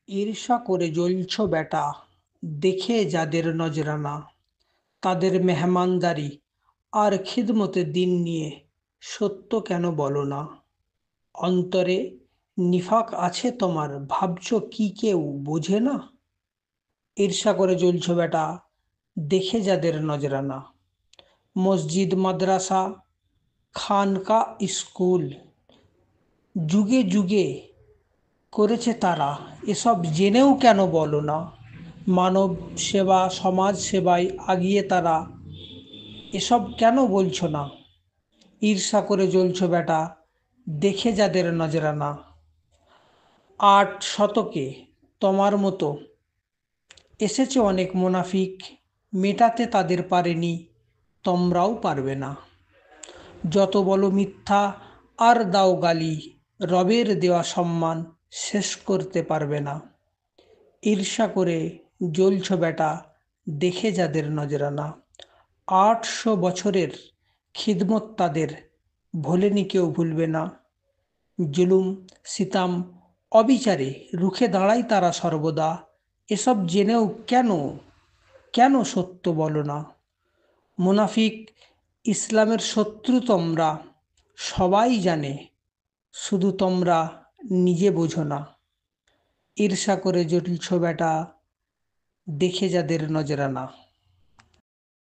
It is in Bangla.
ঈর্ষা করে জ্বলছ বেটা, দেখে যাদের নজরানা, তাদের মেহমানদারি আর খিদমতে দিন নিয়ে সত্য কেন বলো না? অন্তরে নিফাক আছে তোমার, ভাবছো কি কেউ বোঝে না? ঈর্ষা করে জ্বলছ বেটা, দেখে যাদের নজরানা, মসজিদ মাদ্রাসা খানকা স্কুল যুগে যুগে করেছে তারা, এসব জেনেও কেন বলো না? মানব সেবা সমাজ সেবায় আগিয়ে তারা, এসব কেন বলছো না? ঈর্ষা করে জ্বলছো বেটা, দেখে যাদের নজরানা, 8 শতকে তোমার মতো এসেছে অনেক মুনাফিক, মেটাতে তাদের পারেনি, তোমরাও পারবে না। যত বলো মিথ্যা আর দাও গালি, রবের দেওয়া সম্মান শেষ করতে পারবে না। ঈর্ষা করে জ্বলছ বেটা, দেখে যাদের নজরানা, 800 বছরের খিদমত তাদের ভোলেনি কেউ ভুলবে না। জুলুম সিতাম অবিচারে রুখে দাঁড়ায় তারা সর্বদা, এসব জেনেও কেন কেন সত্য বলো না? মুনাফিক ইসলামের শত্রু তোমরা, সবাই জানে, শুধু তোমরা নিজে বোঝো না। ঈর্ষা করে জ্বলছ বেটা, দেখে যাদের নজরানা।